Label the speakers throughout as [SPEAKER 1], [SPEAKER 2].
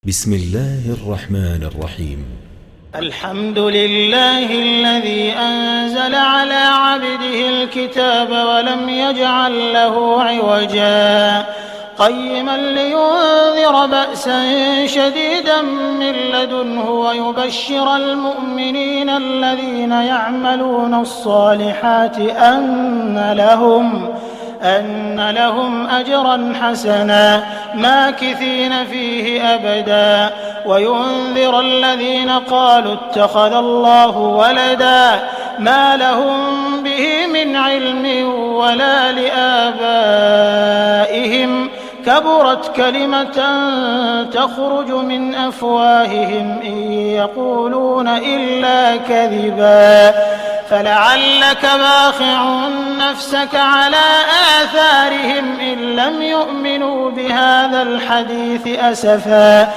[SPEAKER 1] بسم الله الرحمن الرحيم.
[SPEAKER 2] الحمد لله الذي أنزل على عبده الكتاب ولم يجعل له عوجا قيما لينذر بأسا شديدا من لدنه ويبشر المؤمنين الذين يعملون الصالحات أن لهم أجرا حسنا ماكثين فيه أبدا وينذر الذين قالوا اتخذ الله ولدا ما لهم به من علم ولا لآبائهم كبرت كلمة تخرج من أفواههم إن يقولون إلا كذبا فلعلك باخع نفسك على آثارهم إن لم يؤمنوا بهذا الحديث أسفا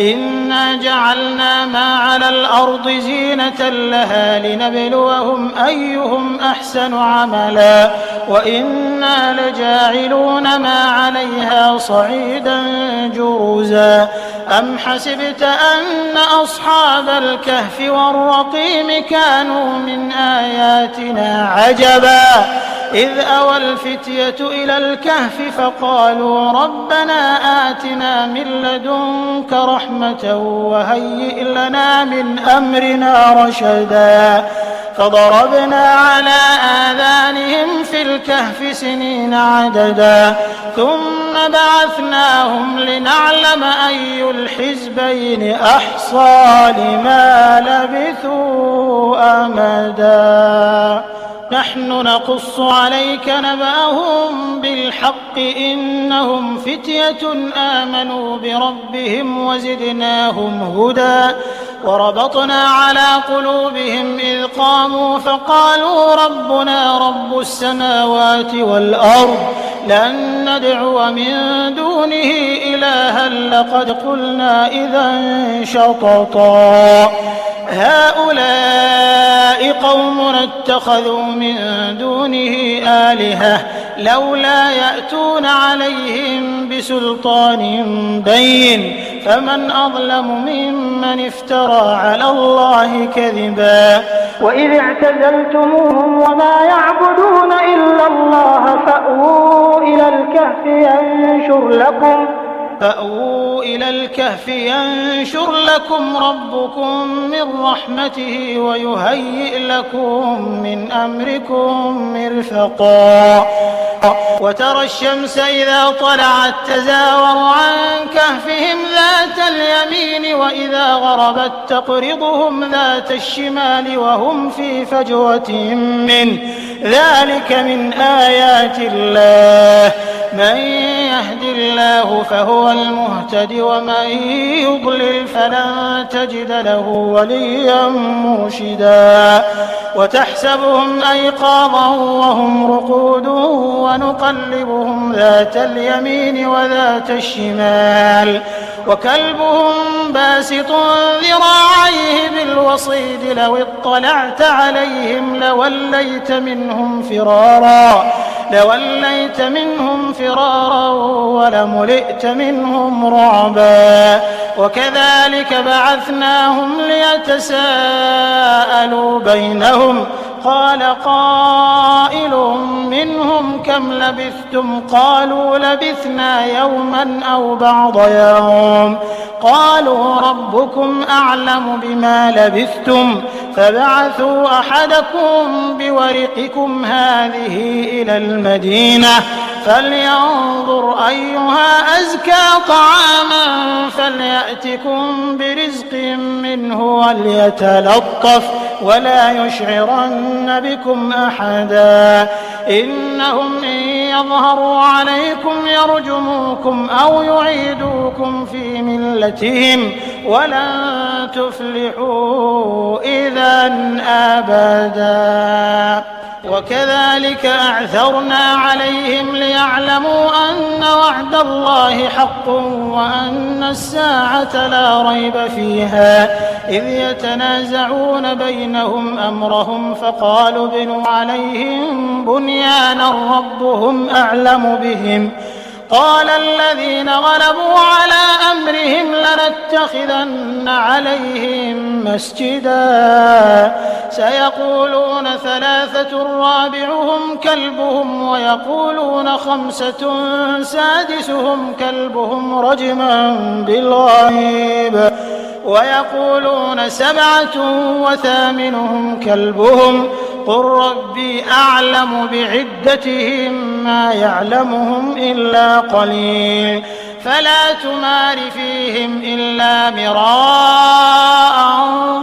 [SPEAKER 2] إنا جعلنا ما على الأرض زينة لها لنبلوهم أيهم أحسن عملا وإنا لجاعلون ما عليها صعيدا جرزا أم حسبت أن أصحاب الكهف والرقيم كانوا من آياتنا عجبا إذ أوى الفتية إلى الكهف فقالوا ربنا آتنا من لدنك رحمة وهيئ لنا من أمرنا رشدا فضربنا على آذانهم في الكهف سنين عددا ثم بعثناهم لنعلم أي الحزبين أحصى لما لبثوا أمدا نحن نقص عليك نبأهم بالحق إنهم فتية آمنوا بربهم وزدناهم هدى وربطنا على قلوبهم إذ قاموا فقالوا ربنا رب السماوات والأرض لن ندعو من دونه إلها لقد قلنا إذا شططا هؤلاء قومنا اتخذوا من دونه آلهة لولا يأتون عليهم بسلطان بين فمن أظلم ممن افترى على الله كذبا وإذ اعتزلتموهم وما يعبدون إلا الله فأووا إلى الكهف ينشر لكم ربكم من رحمته ويهيئ لكم من أمركم مرفقا وترى الشمس إذا طلعت تزاور عن كهفهم ذات اليمين وإذا غربت تقرضهم ذات الشمال وهم في فجوة منه ذلك من آيات الله من يهد الله فهو المهتد ومن يضلل فلن تجد له وليا مرشدا وتحسبهم أيقاظا وهم رقود ونقلبهم ذات اليمين وذات الشمال وكلبهم باسط ذراعيه بالوصيد لو اطلعت عليهم لوليت منهم فرارا ولملئت منهم رعبا وكذلك بعثناهم ليتساءلوا بينهم قال قائل منهم كم لبثتم قالوا لبثنا يوما أو بعض يوم قالوا ربكم أعلم بما لبثتم فبعثوا أحدكم بورقكم هذه إلى المدينة فلينظر أيها أزكى طعاما فليأتكم برزق منه وليتلطف ولا يشعرن بكم أحدا إنهم إن يظهروا عليكم يرجموكم أو يعيدوكم في ملتهم ولن تفلحوا إذا أبدا وكذلك أعثرنا عليهم ليعلموا أن وعد الله حق وأن الساعة لا ريب فيها إذ يتنازعون بينهم أمرهم فقالوا ابنوا عليهم بنيانا ربهم أعلم بهم قال الذين غلبوا على أمرهم لنتخذن عليهم مسجدا سيقولون 3 رابعهم كلبهم ويقولون 5 سادسهم كلبهم رجما بالغيب ويقولون 7 وثامنهم كلبهم قل ربي أعلم بعدتهم ما يعلمهم إلا قليل فلا تمار فيهم إلا مراء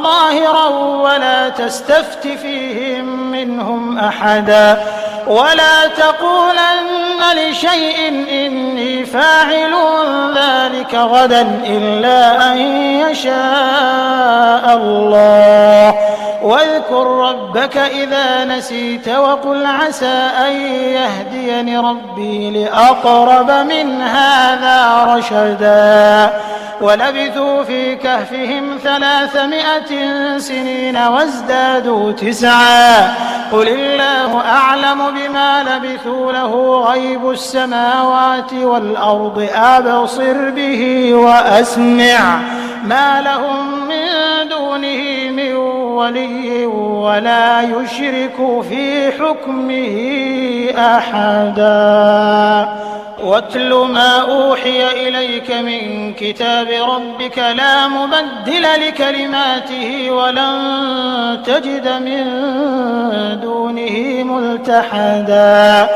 [SPEAKER 2] ظاهرا ولا تستفت فيهم منهم أحدا ولا تقولن لشيء إني فاعل ذلك غدا إلا أن يشاء الله واذكر ربك إذا نسيت وقل عسى أن يهديني ربي لأقرب من هذا رشدا ولبثوا في كهفهم 300 سنين وازدادوا 9 قل الله أعلم بما لبثوا له غيب السماوات والأرض أبصر به وأسمع ما لهم من دونه من ولي ولا يشرك في حكمه أحدا واتل ما أوحي إليك من كتاب ربك لا مبدل لكلماته ولن تجد من دونه ملتحدا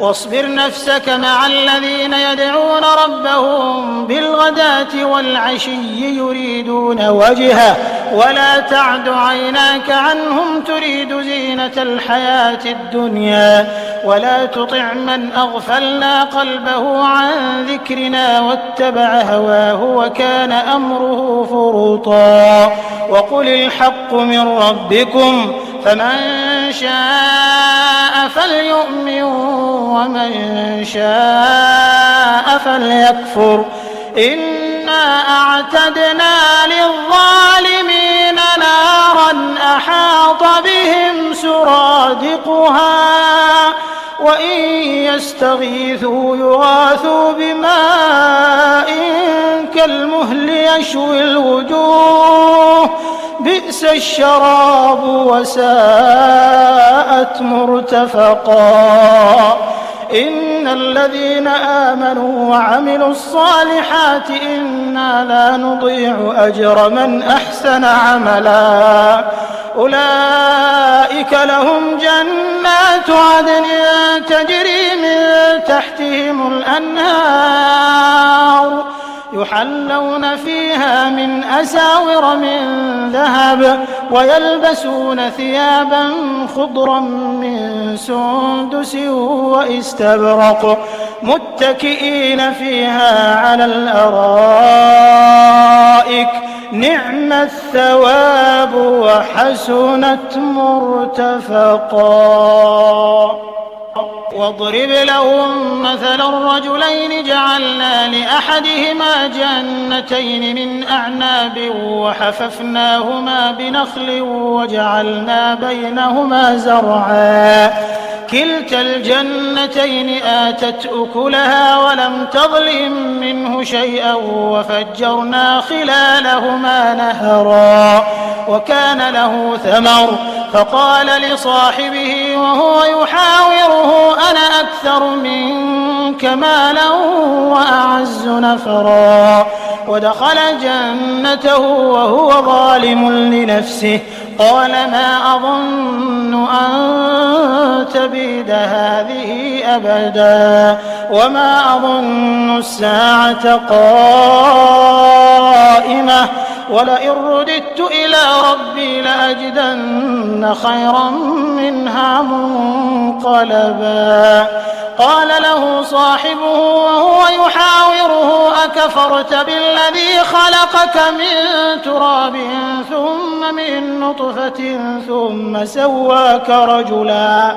[SPEAKER 2] واصبر نفسك مع الذين يدعون ربهم بالغداة والعشي يريدون وجهه ولا تعد عيناك عنهم تريد زينة الحياة الدنيا ولا تطع من أغفلنا قلبه عن ذكرنا واتبع هواه وكان أمره فرطا وقل الحق من ربكم فمن شاء فليؤمن ومن شاء فليكفر إنا أعتدنا للظالمين نارا أحاط بهم سرادقها وإن يستغيثوا يغاثوا بماء كالمهل يشوي الوجوه بئس الشراب وساءت مرتفقا إن الذين آمنوا وعملوا الصالحات إنا لا نضيع أجر من أحسن عملا أولئك لهم جنات عدن تجري من تحتهم الأنهار يحلون فيها من أساور من ذهب ويلبسون ثيابا خضرا من سندس واستبرق متكئين فيها على الأرائك نعم الثواب وحسنت مرتفقا واضرب لهم مثل الرجلين جعلنا لأحدهما جنتين من أعناب وحففناهما بنخل وجعلنا بينهما زرعا كلتا الجنتين آتت أكلها ولم تظلم منه شيئا وفجرنا خلالهما نهرا وكان له ثمر فقال لصاحبه وهو يحاوره أنا أكثر منك مالا وأعز نفرا ودخل جنته وهو ظالم لنفسه قال ما أظن أن تبيد هذه أبدا وما أظن الساعة قائمة ولئن رددت إلى ربي لأجدن خيرا منها منقلبا قال له صاحبه وهو يحاوره أكفرت بالذي خلقك من تراب ثم من نطفة ثم سواك رجلا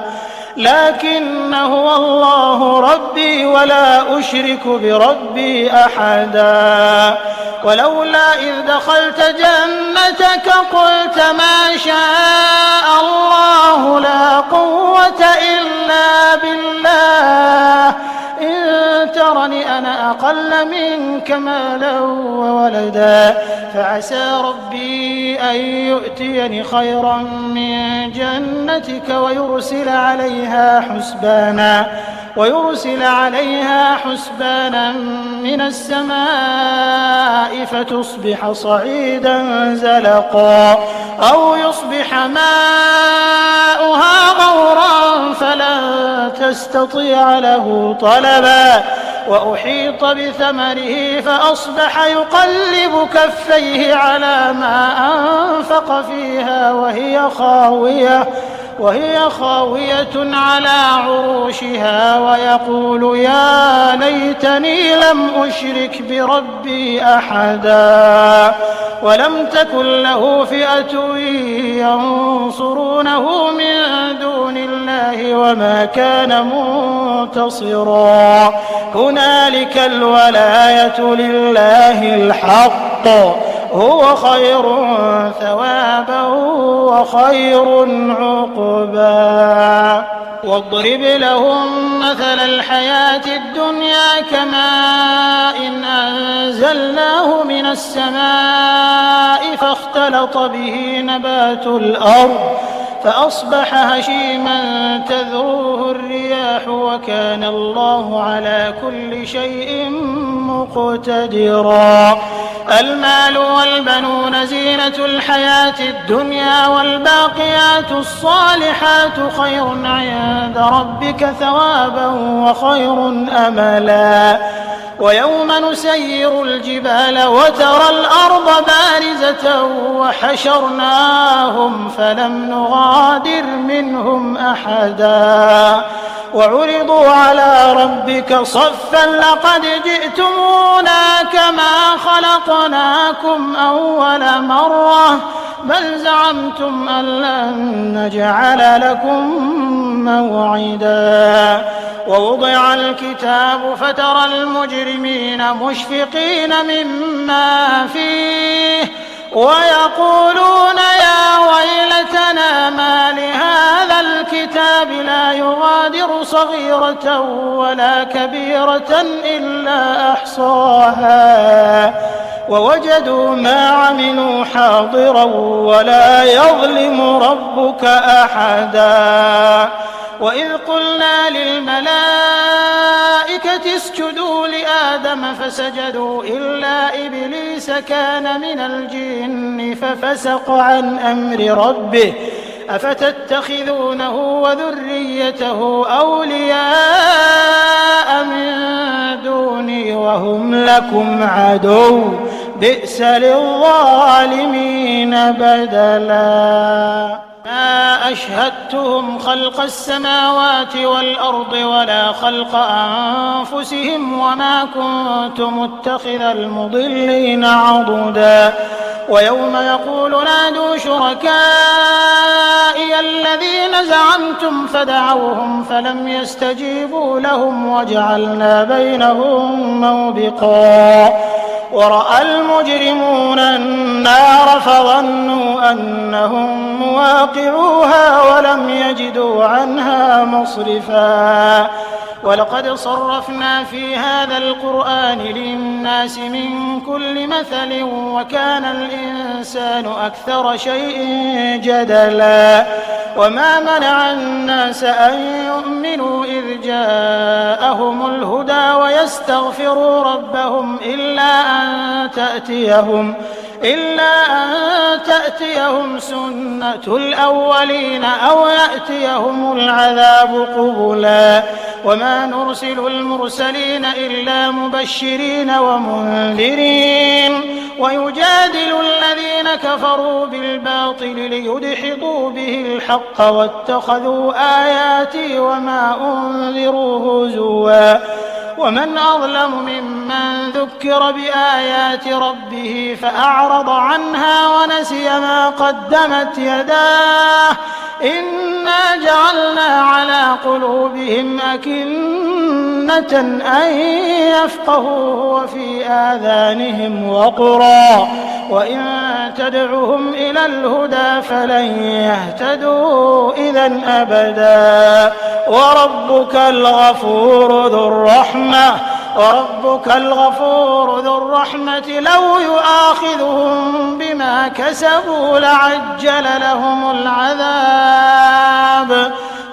[SPEAKER 2] لكن هو الله ربي ولا أشرك بربي أحدا ولولا إذ دخلت جنتك قلت ما شاء الله لا قوة إلا بالله إن ترني أقل منك مالا وولدا فعسى ربي أن يؤتيني خيرا من جنتك ويرسل عليها حسبانا من السماء فتصبح صعيدا زلقا أو يصبح ماؤها غورا فلن تستطيع له طلبا وأحيط بثمره فأصبح يقلب كفيه على ما أنفق فيها وهي خاوية على عروشها ويقول يا ليتني لم أشرك بربي أحدا ولم تكن له فئة ينصرونه من دون الله وما كان منتصرا هنالك الولاية لله الحق هو خير ثوابا وخير عقبا واضرب لهم مثل الحياة الدنيا كماء إن أنزلناه من السماء فاختلط به نبات الأرض فأصبح هشيما تذروه الرياح وكان الله على كل شيء مقتدرا المال والبنون زينة الحياة الدنيا والباقيات الصالحات خير عند ربك ثوابا وخير أملا ويوم نسير الجبال وترى الأرض بارزة وحشرناهم فلم نغادر منهم أحدا وعرضوا على ربك صفا لقد جئتمونا كما خلقناكم أول مرة بل زعمتم أن لن نجعل لكم موعدا ووضع الكتاب فترى المجرمين مشفقين مما فيه ويقولون يا ويلتنا ما لهذا الكتاب لا يغادر صغيرة ولا كبيرة إلا أحصاها ووجدوا ما عملوا حاضرا ولا يظلم ربك أحدا وإذ قلنا للملائكة اسجدوا لآدم فسجدوا إلا إبليس كان من الجن ففسق عن أمر ربه أفتتخذونه وذريته أولياء من دوني وهم لكم عدو بئس للظالمين بدلا ما أشهدتهم خلق السماوات والأرض ولا خلق أنفسهم وما كنت متخذ المضلين عضدا ويوم يقول نادوا شركائي الذين زعمتم فدعوهم فلم يستجيبوا لهم وجعلنا بينهم موبقا ورأى المجرمون النار فظنوا أنهم مواقعوها ولم يجدوا عنها مصرفا ولقد صرفنا في هذا القرآن للناس من كل مثل وكان الإنسان أكثر شيء جدلا وما منع الناس أن يؤمنوا إذ جاءهم الهدى ويستغفروا ربهم إلا أن تأتيهم سنة الأولين أو يأتيهم العذاب قبلا وما نرسل المرسلين إلا مبشرين ومنذرين ويجادل الذين كفروا بالباطل ليدحضوا به الحق واتخذوا آياتي وما أنذروا هزوا ومن أظلم ممن ذكر بآيات ربه فأعرض عنها ونسي ما قدمت يداه إنا جعلنا على قلوبهم أكنة أن يفقهوه وفي آذانهم وقرا وإن تدعهم إلى الهدى فلن يهتدوا إذا أبدا وربك الغفور ذو الرحمة وربك الغفور ذو الرحمة لو يؤاخذهم بما كسبوا لعجل لهم العذاب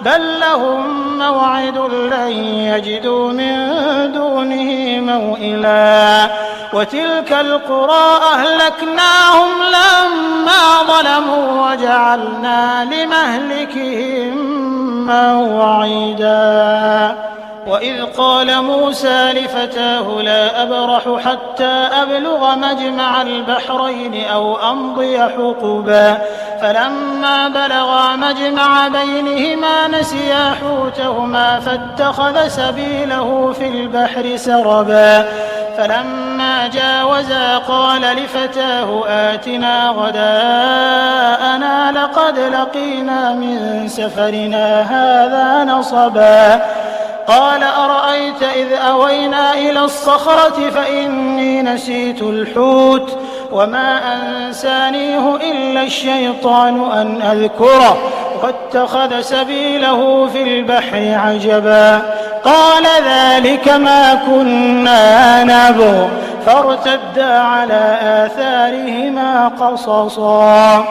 [SPEAKER 2] بل لهم موعد لن يجدوا من دونه موئلا وتلك القرى أهلكناهم لما ظلموا وجعلنا لمهلكهم موعدا وإذ قال موسى لفتاه لا أبرح حتى أبلغ مجمع البحرين أو أمضي حقبا فلما بلغا مجمع بينهما نسيا حوتهما فاتخذ سبيله في البحر سربا فلما جاوزا قال لفتاه آتنا غداءنا لقد لقينا من سفرنا هذا نصبا قال أرأيت إذ أوينا إلى الصخرة فإني نسيت الحوت وما أنسانيه إلا الشيطان أن أذكره واتخذ سبيله في البحر عجبا قال ذلك ما كنا نبغ فارتدا على آثارهما قصصا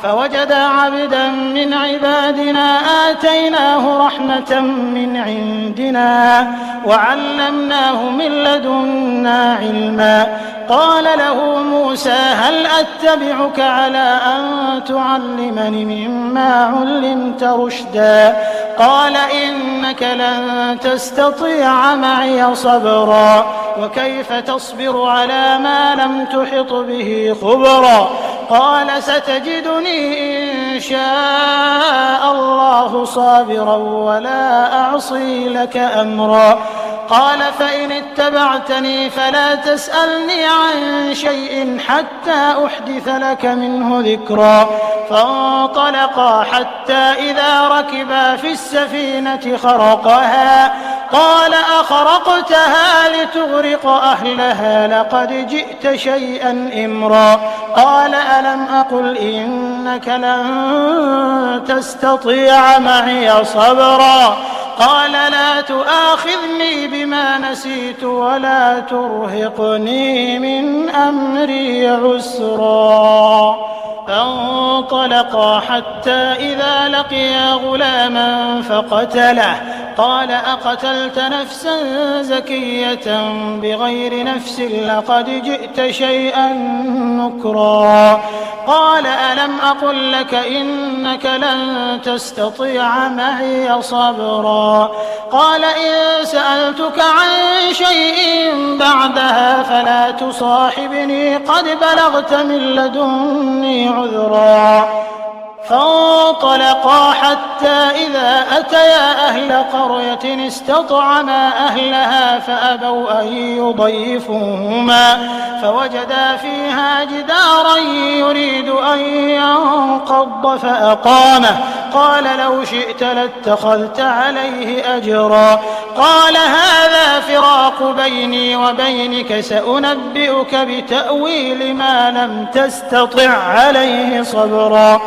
[SPEAKER 2] فوجدا عبدا من عبادنا آتيناه رحمة من عندنا وعلمناه من لدنا علما قال له موسى هل أتبعك على أن تعلمني مما علمت رشدا قال إنك لن تستطيع معي صبرا وكيف تصبر على ما لم تحط به خبرا قال ستجدني إن شاء الله صابرا ولا أعصي لك أمرا قال فإن اتبعتني فلا تسألني عن شيء حتى أحدث لك منه ذكرا فانطلقا حتى إذا ركبا في السفينة خرقها قال أخرقتها لتغرق أهلها لقد جئت شيئا إمرا قال ألم أقل إنك لن تستطيع معي صبرا قال لا تؤاخذني بما نسيت ولا ترهقني من أمري عسرا فانطلقا حتى إذا لقيا غلاما فقتله قال أقتلت نفسا زكية بغير نفس لقد جئت شيئا نكرا قال ألم أقل لك إنك لن تستطيع معي صبرا قال إن سألتك عن شيء بعدها فلا تصاحبني قد بلغت من لدني عذرا فانطلقا حتى إذا أتيا أهل قرية استطعما أهلها فأبوا أن يضيفوهما فوجدا فيها جدارا يريد أن ينقض فأقامه قال لو شئت لاتخذت عليه أجرا قال هذا فراق بيني وبينك سأنبئك بتأويل ما لم تستطع عليه صبرا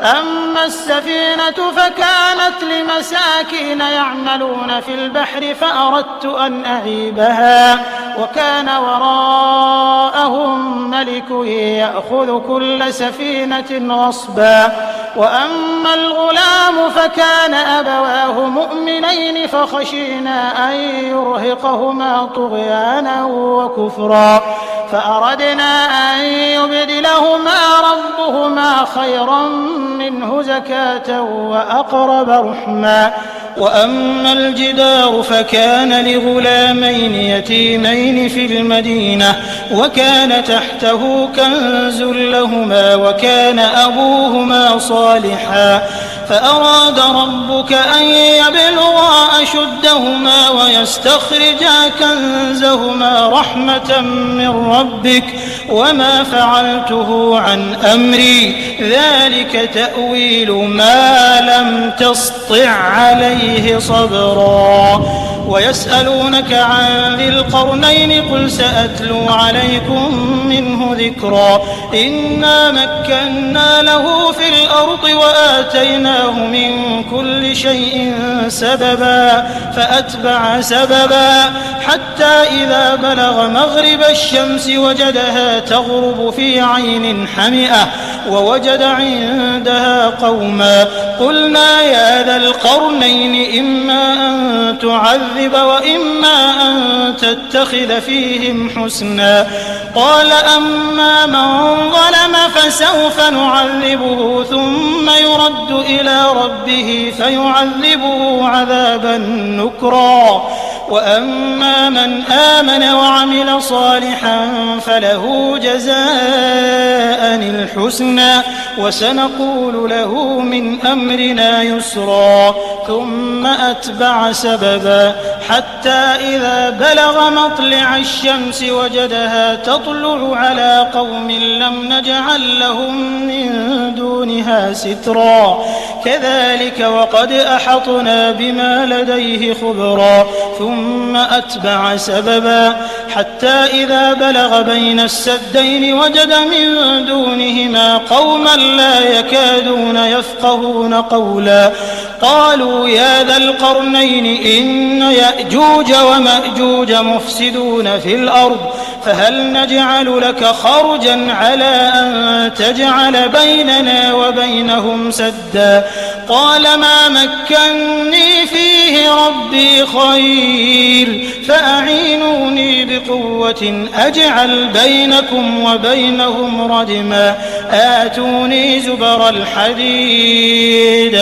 [SPEAKER 2] أما السفينة فكانت لمساكين يعملون في البحر فأردت أن أعيبها وكان وراءهم ملك يأخذ كل سفينة غصبا وأما الغلام فكان أبواه مؤمنين فخشينا أن يرهقهما طغيانا وكفرا فأردنا أن يبدلهما ربهما خيرا منه زكاة وأقرب رحما وأما الجدار فكان لغلامين يتيمين في المدينة وكان تحته كنز لهما وكان أبوهما صالحا فأراد ربك أن يبلغا أشدهما ويستخرجا كنزهما رحمة من ربك وما فعلته عن أمري ذلك تأويل ما لم تسطع عليه صبرا ويسألونك عن ذي القرنين قل سأتلو عليكم منه ذكرا إنا مكنا له في الأرض وآتيناه من كل شيء سببا فأتبع سببا حتى إذا بلغ مغرب الشمس وجدها تغرب في عين حمئة ووجد عندها قوما قلنا يا ذا القرنين إما أن تعذب وإما أن تتخذ فيهم حسنا قال أما من ظلم فسوف نعذبه ثم يرد إلى ربه فيعذبه عذابا نكرا وأما من آمن وعمل صالحا فله جزاء الحسنى وسنقول له من أمرنا يسرا ثم أتبع سببا حتى إذا بلغ مطلع الشمس وجدها تطلع على قوم لم نجعل لهم من دونها سترا كذلك وقد أحطنا بما لديه خبرا ثم أتبع سببا حتى إذا بلغ بين السدين وجد من دونهما قوما لا يكادون يفقهون قولا قالوا يا ذا القرنين إن يأجوج ومأجوج مفسدون في الأرض فهل نجعل لك خرجا على أن تجعل بيننا وبينهم سدا قال ما مكني فيه ربي خير فأعينوني بقوة أجعل بينكم وبينهم ردما آتوني زبر الحديد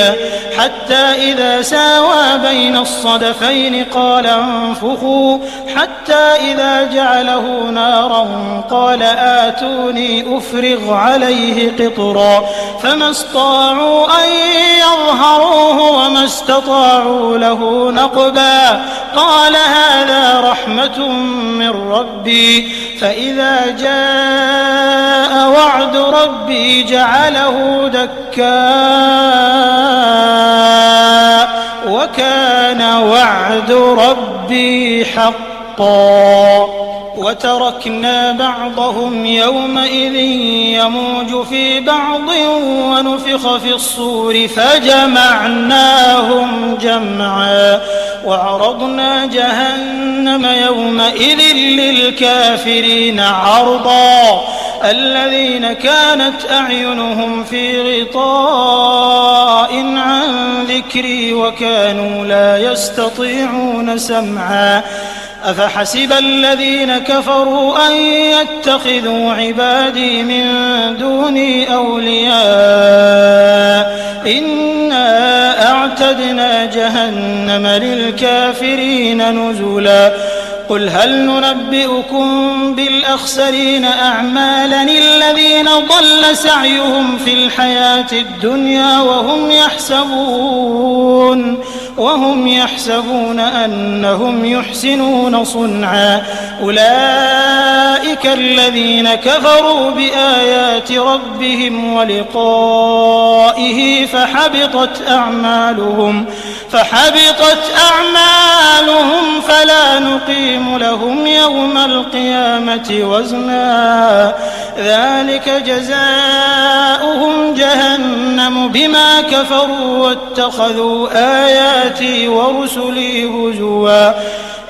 [SPEAKER 2] حتى إذا ساوى بين الصدفين قال انفخوا حتى إذا جعله نارا قال آتوني أفرغ عليه قطرا فما استطاعوا أن يظهروه وما استطاعوا له نقبا قال هذا رحمة من ربي فإذا جاء وعد ربي جعله دكا وكان وعد ربي حقا وتركنا بعضهم يومئذ يموج في بعض ونفخ في الصور فجمعناهم جمعا وعرضنا جهنم يومئذ للكافرين عرضا الذين كانت أعينهم في غطاء عن ذكري وكانوا لا يستطيعون سمعا أفحسب الذين كفروا أن يتخذوا عبادي من دوني أولياء إنا أعتدنا جهنم للكافرين نزلا قل هل ننبئكم بالأخسرين أعمالا الذين ضل سعيهم في الحياة الدنيا وهم يحسبون أنهم يحسنون صنعا أولئك الذين كفروا بآيات ربهم ولقائه فحبطت أعمالهم فلا نقيم لهم يوم القيامة وزنا ذلك جزاؤهم جهنم بما كفروا واتخذوا آياتي ورسلي هزوا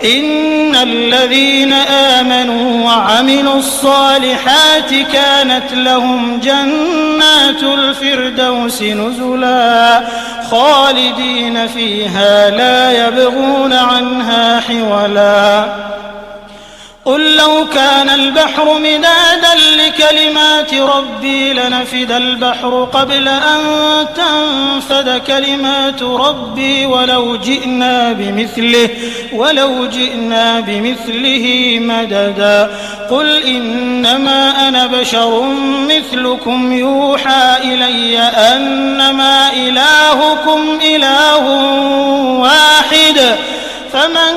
[SPEAKER 2] إن الذين آمنوا وعملوا الصالحات كانت لهم جنات الفردوس نزلا خالدين فيها لا يبغون عنها حولا قل لو كان البحر مدادا لكلمات ربي لنفد البحر قبل أن تنفد كلمات ربي ولو جئنا بمثله مددا قل إنما أنا بشر مثلكم يوحى إلي أنما إلهكم إله واحد فمن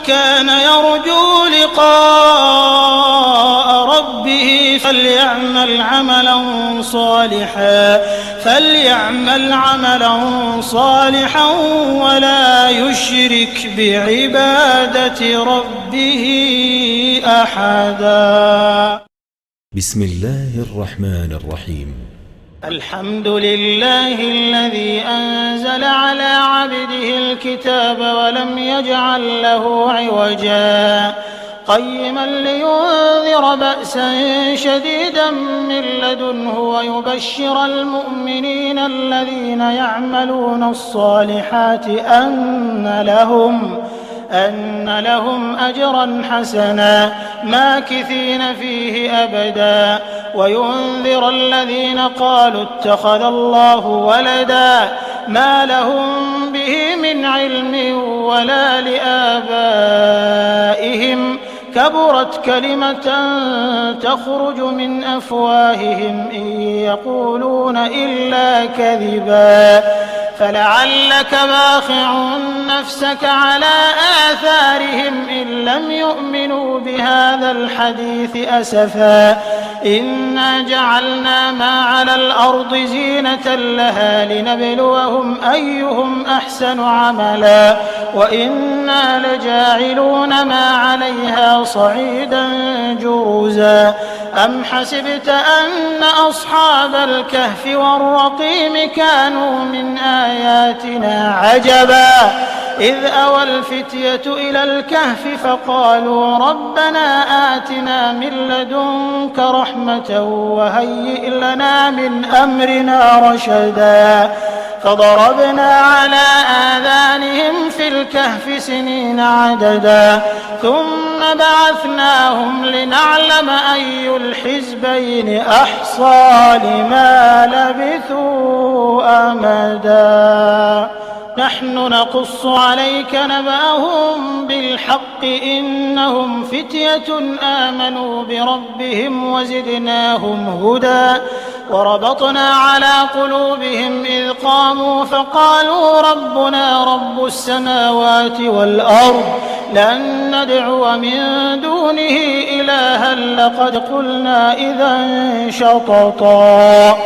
[SPEAKER 2] كان يرجو لقاء ربه ربه فليعمل عملا صالحا ولا يشرك بعبادة ربه أحدا.
[SPEAKER 1] بسم الله الرحمن الرحيم.
[SPEAKER 2] الحمد لله الذي أنزل على عبده الكتاب ولم يجعل له عوجا قيما لينذر بأسا شديدا من لدنه ويبشر المؤمنين الذين يعملون الصالحات أن لهم أجرا حسنا ماكثين فيه أبدا وينذر الذين قالوا اتخذ الله ولدا ما لهم به من علم ولا لآبائهم كبرت كلمة تخرج من أفواههم إن يقولون إلا كذبا فلعلك باخع نفسك على آثارهم إن لم يؤمنوا بهذا الحديث أسفا إنا جعلنا ما على الأرض زينة لها لنبلوهم أيهم أحسن عملا وإنا لجاعلون ما عليها صعيدا جرزا أم حسبت أن أصحاب الكهف والرقيم كانوا من آياتنا عجبا إذ أوى الفتية إلى الكهف فقالوا ربنا آتنا من لدنك رحمة وهيئ لنا من أمرنا رشدا فضربنا على آذانهم في الكهف سنين عددا ثم بعثناهم لنعلم أي الحزبين أحصى لما لبثوا أمدا نحن نقص عليك نبأهم بالحق إنهم فتية آمنوا بربهم وزدناهم هدى وربطنا على قلوبهم إذ قاموا فقالوا ربنا رب السماوات والأرض لن ندعو من دونه إلها لقد قلنا إذا شططا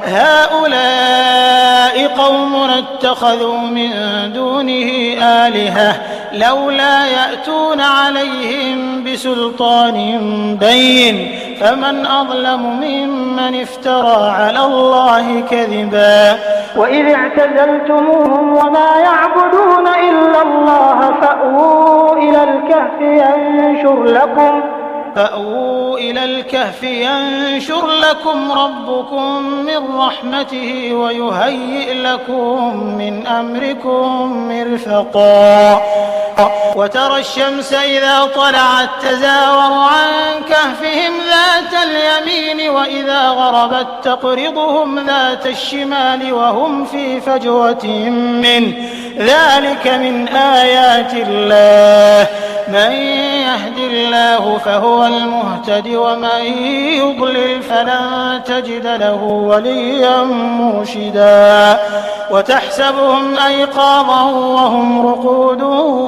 [SPEAKER 2] هؤلاء قومنا اتخذوا من دونه آلهة لولا يأتون عليهم بسلطان بين فمن أظلم ممن افترى على الله كذبا وإذ اعتزلتموهم وما يعبدون إلا الله فأووا إلى الكهف ينشر لكم ربكم من رحمته ويهيئ لكم من أمركم مرفقا وترى الشمس إذا طلعت تزاور عن كهفهم ذات اليمين وإذا غربت تقرضهم ذات الشمال وهم في فجوة منه ذلك من آيات الله من يهد الله فهو المهتد ومن يضلل فلن تجد له وليا مرشدا وتحسبهم أيقاظا وهم رقود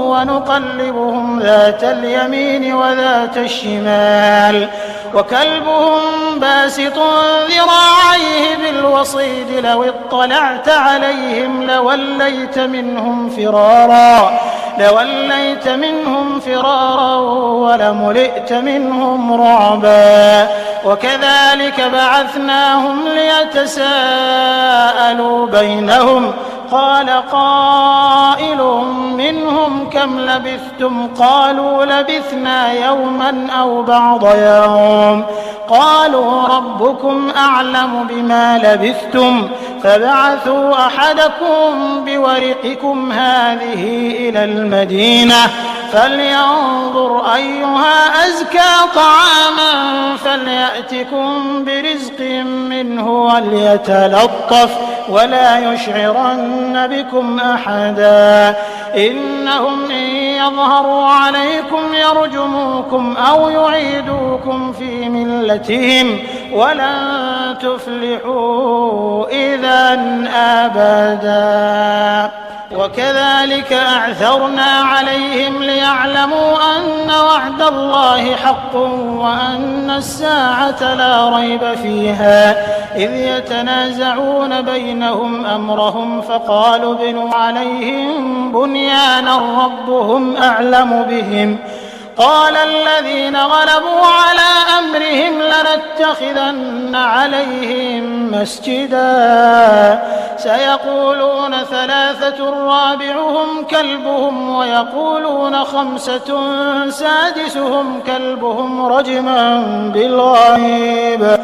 [SPEAKER 2] ونقلبهم ذات اليمين وذات الشمال وكلبهم باسط ذراعيه بالوصيد لو اطلعت عليهم لوليت منهم فرارا ولملئت منهم رعبا وكذلك بعثناهم ليتساءلوا بينهم قال قائل منهم كم لبثتم قالوا لبثنا يوما أو بعض يوم قالوا ربكم أعلم بما لبثتم فابعثوا أحدكم بورقكم هذه إلى المدينة فلينظر أيها أزكى طعاما فليأتكم برزق منه وليتلطف ولا يشعرن بكم أحدا إنهم إن يظهروا عليكم يرجموكم أو يعيدوكم في ملتهم ولن تفلحوا إذا أبدا وكذلك أعثرنا عليهم ليعلموا أن وعد الله حق وأن الساعة لا ريب فيها إذ يتنازعون بينهم أمرهم فقالوا ابنوا عليهم بنيانا ربهم أعلم بهم قال الذين غلبوا على أمرهم لنتخذن عليهم مسجدا سيقولون ثلاثة رابعهم كلبهم ويقولون خمسة سادسهم كلبهم رجما بالغيب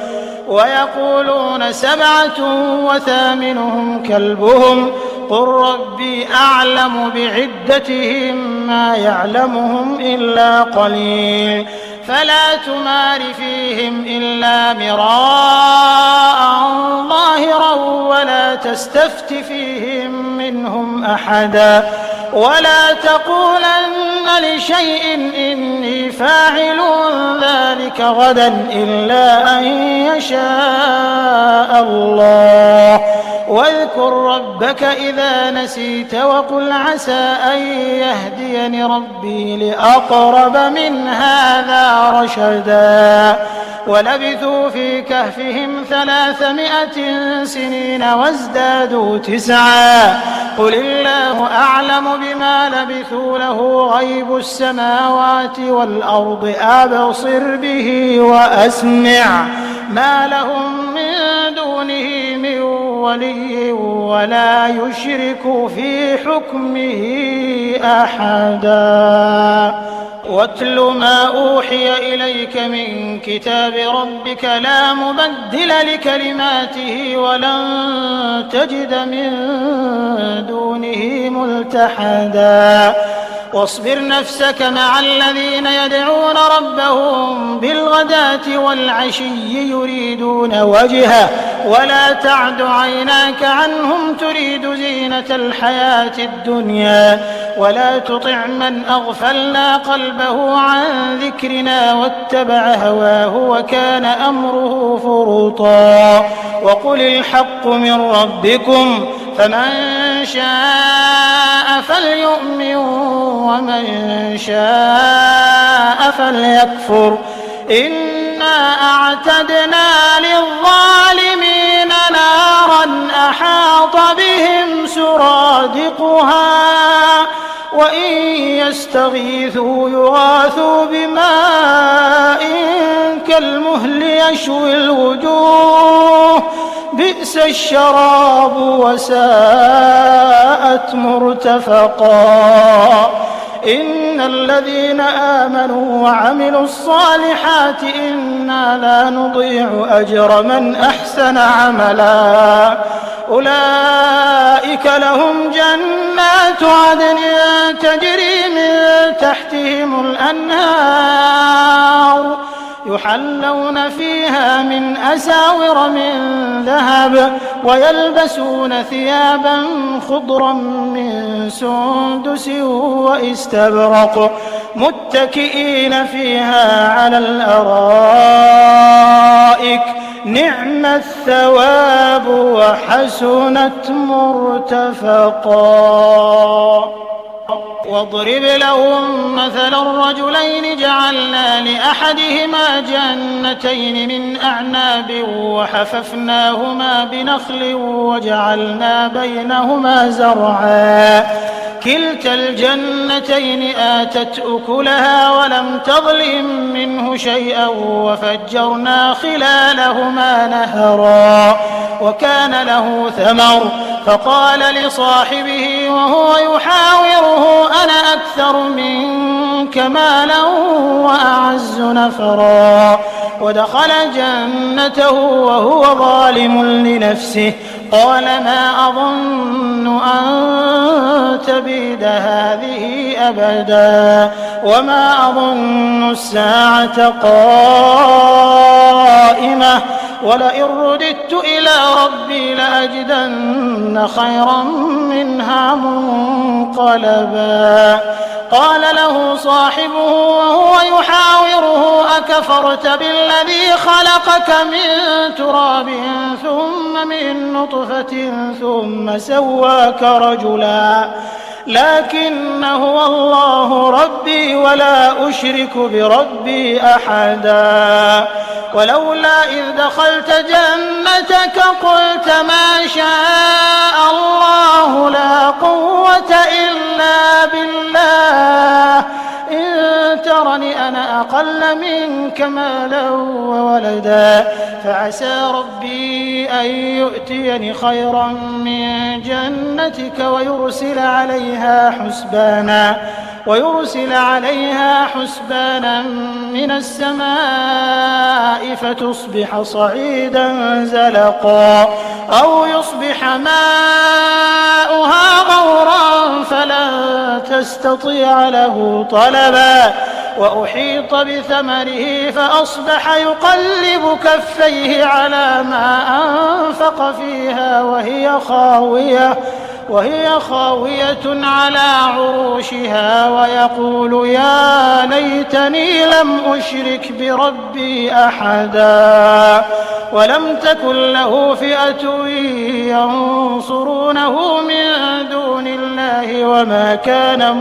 [SPEAKER 2] ويقولون سبعة وثامنهم كلبهم قل ربي أعلم بعدتهم ما يعلمهم إلا قليل فلا تمار فيهم إلا مراء ظاهرا ولا تستفت فيهم منهم أحدا ولا تقولن لشيء إني فاعل ذلك غدا إلا أن يشاء الله واذكر ربك إذا نسيت وقل عسى أن يهديني ربي لأقرب من هذا رشدا ولبثوا في كهفهم 300 سنين وازدادوا 9 قل الله أعلم بما لبثوا له غيب السماوات والأرض أبصر به وأسمع ما لهم من دونه من ولي ولا يشرك في حكمه أحدا واتل ما أوحي إليك من كتاب ربك لا مبدل لكلماته ولن تجد من دونه ملتحدا واصبر نفسك مع الذين يدعون ربهم بالغداة والعشي يريدون وجهه ولا تعد عيناك عنهم تريد زينة الحياة الدنيا ولا تطع من أغفلنا قلبه عن ذكرنا واتبع هواه وكان أمره فرطا وقل الحق من ربكم فمن شاء فليؤمن ومن شاء فليكفر إنا أعتدنا للظالمين نارا أحاط بهم سرادقها وإن يستغيثوا يغاثوا بماء كالمهل يشوي الوجوه بئس الشراب وساءت مرتفقا إن الذين آمنوا وعملوا الصالحات إنا لا نضيع أجر من أحسن عملا أولئك لهم جنات عدن تجري من تحتهم الأنهار يحلون فيها من أساور من ذهب ويلبسون ثيابا خضرا من سندس واستبرق متكئين فيها على الأرائك نعم الثواب وحسنت مرتفقا واضرب لهم مثل الرجلين جعلنا لأحدهما جنتين من أعناب وحففناهما بنخل وجعلنا بينهما زرعا كلتا الجنتين آتت أكلها ولم تظلم منه شيئا وفجرنا خلالهما نهرا وكان له ثمر فقال لصاحبه وهو يحاوره أنا أكثر منك مالا وأعز نفرا ودخل جنته وهو ظالم لنفسه قال ما أظن أن تبيد هذه أبدا وما أظن الساعة قائمة ولئن رددت إلى ربي لأجدن خيرا منها منقلبا قال له صاحبه وهو يحاوره أكفرت بالذي خلقك من تراب ثم ثم من نطفة ثم سواك رجلا لكن هو الله ربي ولا أشرك بربي أحدا ولولا إذ دخلت جنتك قلت ما شاء الله لا قوة إلا بالله إن ترني أنا أقل منك مالا وولدا فعسى ربي أن يؤتيني خيرا من جنتك ويرسل عليها حسبانا من السماء فتصبح صعيدا زلقا أو يصبح ماؤها غورا فلن تستطيع له طلبا وأحيط بثمره فأصبح يقلب كفيه على ما أنفق فيها وهي خاوية على عروشها ويقول يا ليتني لم أشرك بربي أحدا ولم تكن له فئة ينصرونه من دون الله وما كان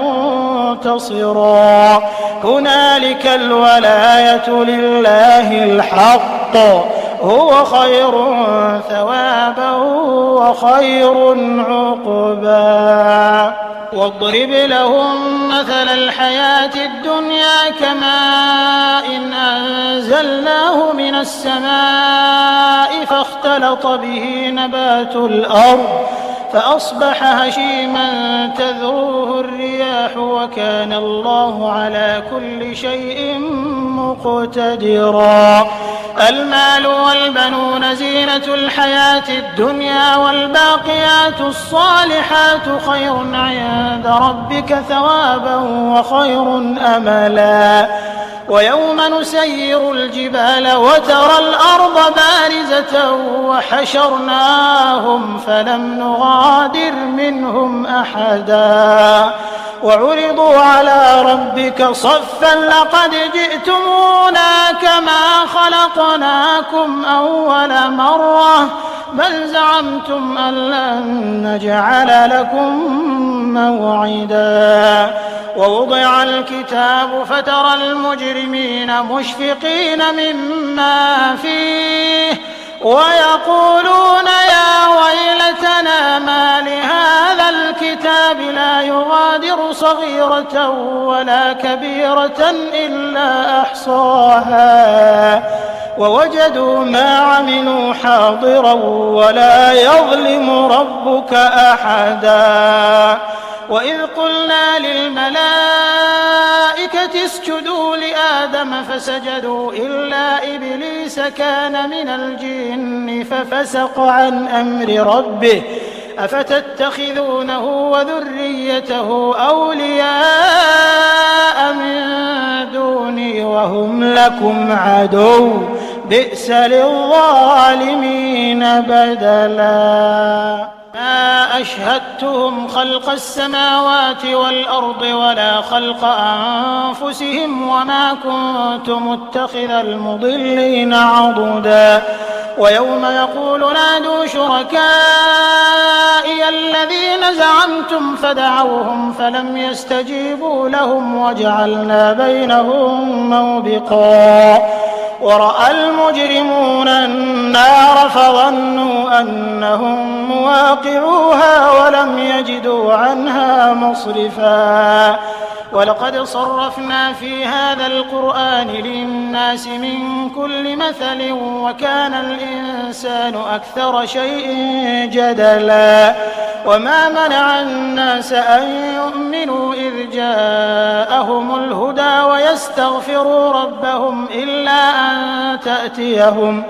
[SPEAKER 2] منتصرا هنالك الولاية لله الحق هو خير ثوابا وخير عقبا واضرب لهم مثل الحياة الدنيا كماء إن أنزلناه من السماء فاختلط به نبات الأرض فأصبح هشيما تذروه الرياح وكان الله على كل شيء مقتدرا المال والبنون زينة الحياة الدنيا والباقيات الصالحات خير عند ربك ثوابا وخير أملا ويوم نسير الجبال وترى الأرض بارزة وحشرناهم فلم نغادر منهم أحدا وعرضوا على ربك صفا لقد جئتمونا كما خلقناكم أول مرة بل زعمتم أن لن نجعل لكم موعدا ووضع الكتاب فترى المجرمين مشفقين مما فيه ويقولون يا ويلتنا ما لهذا الكتاب لا يغادر صغيرة ولا كبيرة إلا أحصاها ووجدوا ما عملوا حاضرا ولا يظلم ربك أحدا وإذ قلنا للملائكة اسجدوا لآدم فسجدوا إلا إبليس كان من الجن ففسق عن أمر ربه أفتتخذونه وذريته أولياء من دوني وهم لكم عدو بئس للظالمين بدلا ما أشهدتهم خلق السماوات والأرض ولا خلق أنفسهم وما كنت متخذ المضلين عضدا ويوم يقول نادوا شركائي الذين زعمتم فدعوهم فلم يستجيبوا لهم وجعلنا بينهم موبقا ورأى المجرمون النار فظنوا أنهم مواقعوها ولم يجدوا عنها مصرفا ولقد صرفنا في هذا القرآن للناس من كل مثل وكان الإنسان أكثر شيء جدلا وما منع الناس أن يؤمنوا إذ جاءهم الهدى ويستغفروا ربهم إلا أن تأتيهم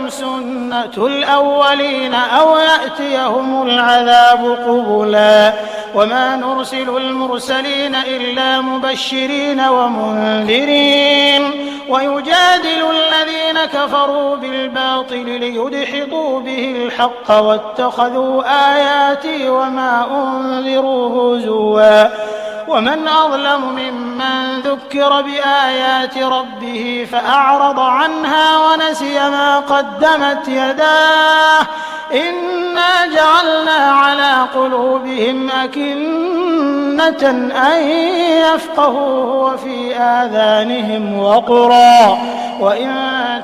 [SPEAKER 2] سنة الأولين أو يأتيهم العذاب قبلا وما نرسل المرسلين إلا مبشرين ومنذرين ويجادل الذين كفروا بالباطل ليدحضوا به الحق واتخذوا آياتي وما أنذروا هزوا ومن أظلم ممن ذكر بآيات ربه فأعرض عنها ونسي ما قدمت يداه إنا جعلنا على قلوبهم أكنة أن يفقهوا وفي آذانهم وقرا وإن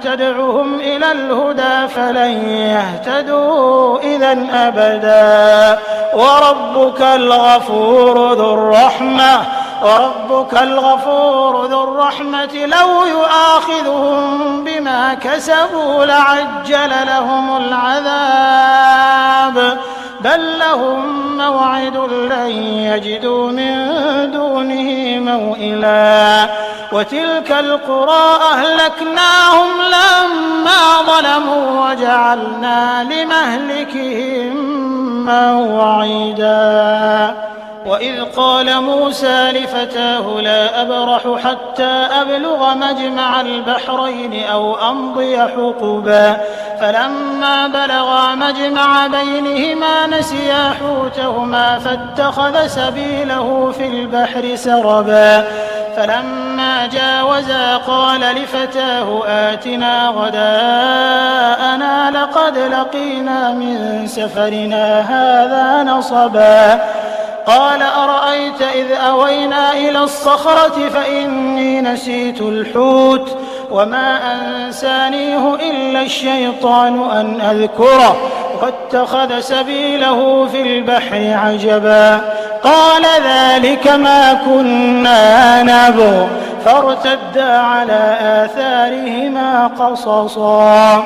[SPEAKER 2] تدعهم إلى الهدى فلن يهتدوا إذا أبدا وربك الغفور ذو الرحمة لو يؤاخذهم بما كسبوا لعجل لهم العذاب بل لهم موعد لن يجدوا من دونه موئلا وتلك القرى أهلكناهم لما ظلموا وجعلنا لمهلكهم موعدا وإذ قال موسى لفتاه لا أبرح حتى أبلغ مجمع البحرين أو أمضي حقبا فلما بلغا مجمع بينهما نسيا حوتهما فاتخذ سبيله في البحر سربا فلما جاوزا قال لفتاه آتنا غداءنا لقد لقينا من سفرنا هذا نصبا قال أرأيت إذ أوينا إلى الصخرة فإني نسيت الحوت وما أنسانيه إلا الشيطان أن أذكره واتخذ سبيله في البحر عجبا قال ذلك ما كنا نبغ فارتدا على آثارهما قصصا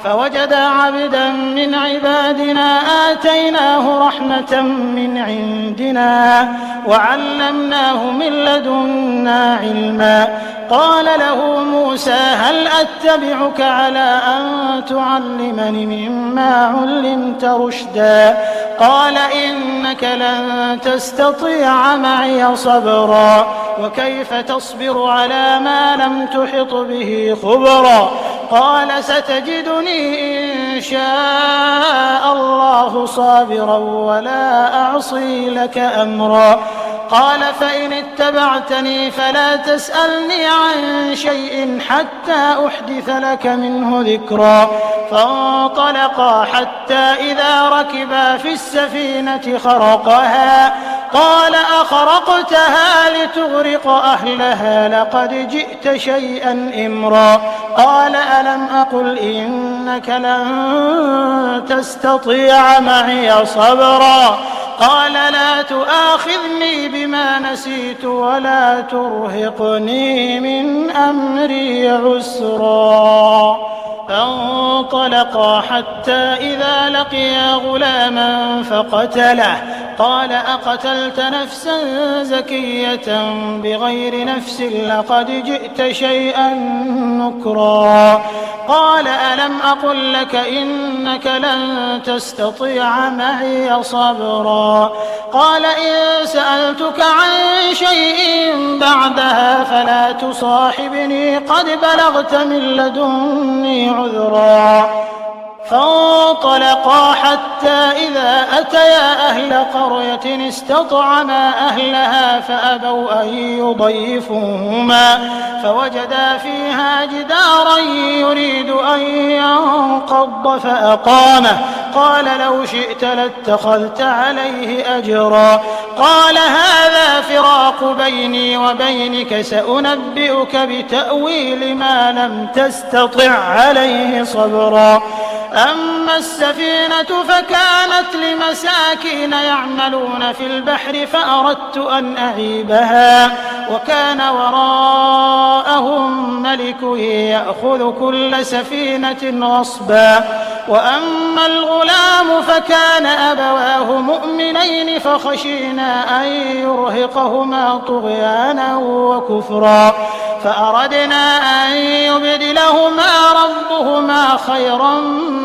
[SPEAKER 2] فوجدا عبدا من عبادنا آتيناه رحمة من عندنا وعلمناه من لدنا علما قال له موسى هل أتبعك على أن تعلمني مما علمت رشدا قال إنك لن تستطيع معي صبرا وكيف تصبر على ما لم تحط به خبرا قال ستجدني إن شاء الله صابرا ولا أعصي لك أمرا قال فإن اتبعتني فلا تسألني عن شيء حتى أحدث لك منه ذكرا فانطلقا حتى إذا ركبا في السفينة خرقها قال أخرقتها لتغرق أهلها لقد جئت شيئا إمرا قال ألم أقل إنك لن تستطيع معي صبرا قال لا تؤاخذني بما نسيت ولا ترهقني من أمري عسرا فانطلقا حتى إذا لقيا غلاما فقتله قال أقتلت نفسا زكية بغير نفس لقد جئت شيئا نكرا قال ألم أقل لك إنك لن تستطيع معي صبرا قال إن سألتك عن شيء بعدها فلا تصاحبني قد بلغت من لدني عذرا فانطلقا حتى إذا أتيا أهل قرية استطعما أهلها فأبوا أن يضيفوهما فوجدا فيها جدارا يريد أن ينقض فأقامه قال لو شئت لاتخذت عليه أجرا قال هذا فراق بيني وبينك سأنبئك بتأويل ما لم تستطع عليه صبرا أما السفينة فكانت لمساكين يعملون في البحر فأردت أن أعيبها وكان وراءهم ملك يأخذ كل سفينة غصبا وأما الغلام فكان أبواه مؤمنين فخشينا أن يرهقهما طغيانا وكفرا فأردنا أن يبدلهما ربهما خيرا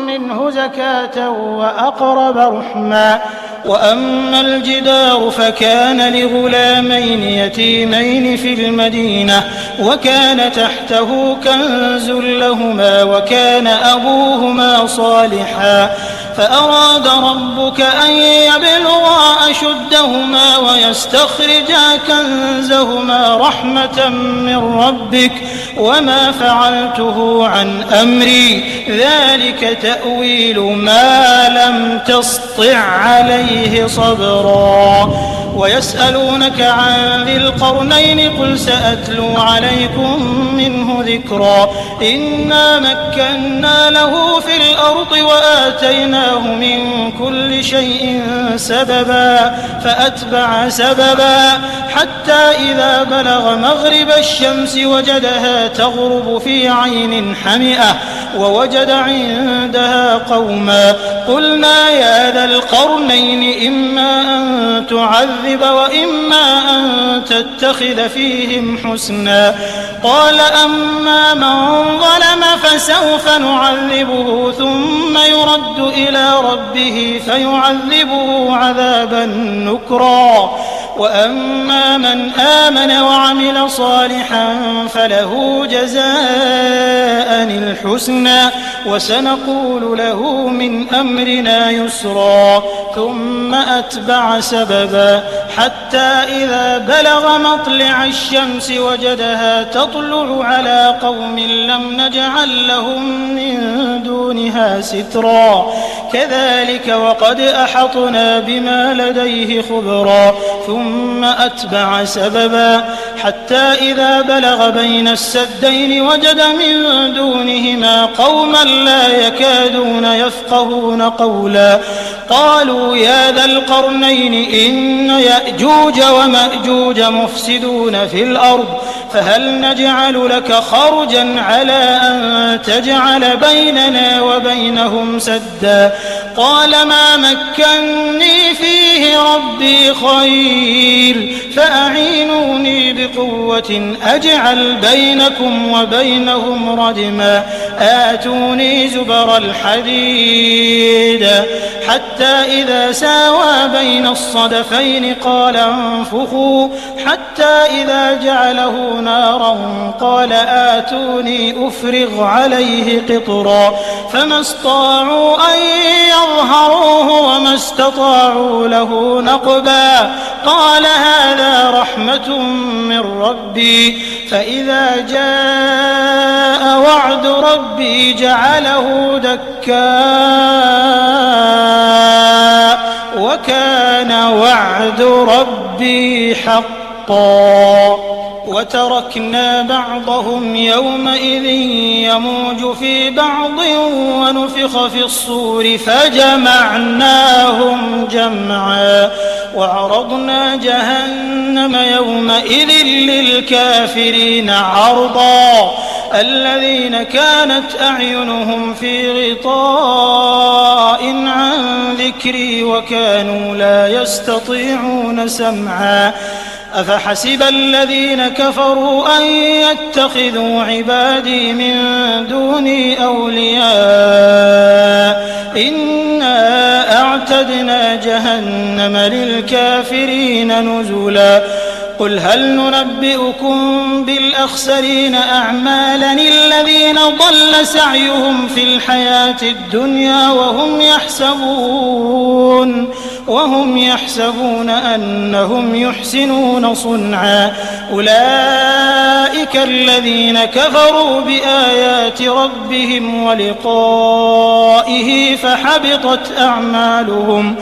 [SPEAKER 2] منه زكاة وأقرب رحما وأما الجدار فكان لغلامين يتيمين في المدينة وكان تحته كنز لهما وكان أبوهما صالحا فأراد ربك أن يبلغا أشدهما ويستخرجا كنزهما رحمة من ربك وما فعلته عن أمري ذلك تأويل ما لم تسطع عليه صبرا ويسألونك عن ذي القرنين قل سأتلو عليكم منه ذكرا إنا مكنا له في الأرض وآتيناه من كل شيء سببا فأتبع سببا حتى إذا بلغ مغرب الشمس وجدها تغرب في عين حمئة ووجد عندها قوما قلنا يا ذا القرنين إما أن تعذب وإما أن تتخذ فيهم حسنا قال أما من ظلم فسوف نعذبه ثم يرد إلى ربه فيعذبه عذابا نكرا وأما من آمن وعمل صالحا فله جزاء الحسنى وسنقول له من أمرنا يسرا ثم أتبع سببا حتى إذا بلغ مطلع الشمس وجدها تطلع على قوم لم نجعل لهم من دونها سترا كذلك وقد أحطنا بما لديه خبرا ثم أتبع سببا حتى إذا بلغ بين السدين وجد من دونهما قوما لا يكادون يفقهون قولا قالوا يا ذا القرنين إن يأجوج ومأجوج مفسدون في الأرض فهل نجعل لك خرجا على أن تجعل بيننا وبينهم سدا قال ما مكني فيه ربي خير فأعينوني بقوة أجعل بينكم وبينهم ردما آتوني زبر الحديد حتى إذا ساوى بين الصدفين قال انفخوا حتى إذا جعله نارا قال آتوني أفرغ عليه قطرا فما استطاعوا أن يظهروه وما استطاعوا له نقبا قال هذا رحمة من ربي فإذا جاء وعد ربي جعله دكا وكان وعد ربي حقا وتركنا بعضهم يومئذ يموج في بعض ونفخ في الصور فجمعناهم جمعا وعرضنا جهنم يومئذ للكافرين عرضا الذين كانت أعينهم في غطاء عن ذكري وكانوا لا يستطيعون سمعا أفحسب الذين كفروا أن يتخذوا عبادي من دوني أولياء إنا أعتدنا جهنم للكافرين نزلا قل هل ننبئكم بالأخسرين أعمالا الذين ضل سعيهم في الحياة الدنيا وهم يحسبون أنهم يحسنون صنعا أولئك الذين كفروا بآيات ربهم ولقائه فحبطت أعمالهم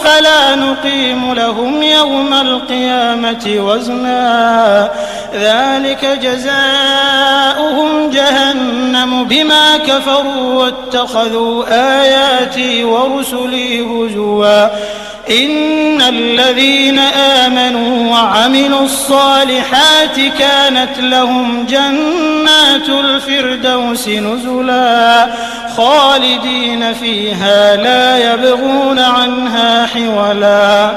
[SPEAKER 2] فلا نقيم لهم يوم القيامة وزنا ذلك جزاؤهم جهنم بما كفروا واتخذوا آياتي ورسلي هزوا إن الذين آمنوا وعملوا الصالحات كانت لهم جنات الفردوس نزلا خالدين فيها لا يبغون عنها حولا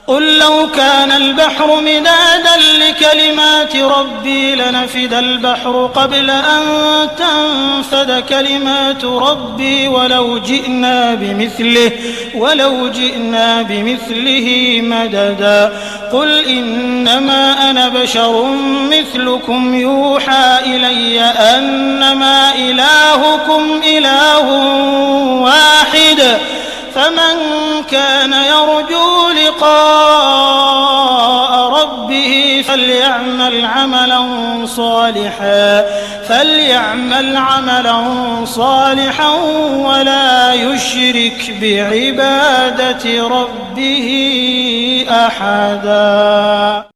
[SPEAKER 2] قل لو كان البحر مدادا لكلمات ربي لنفد البحر قبل أن تنفد كلمات ربي ولو جئنا بمثله مددا قل إنما أنا بشر مثلكم يوحى إلي أنما إلهكم إلهكم إله واحد فمن كان يرجو لقاء ربه فليعمل عملا صالحا ولا يشرك بعبادة ربه أحدا.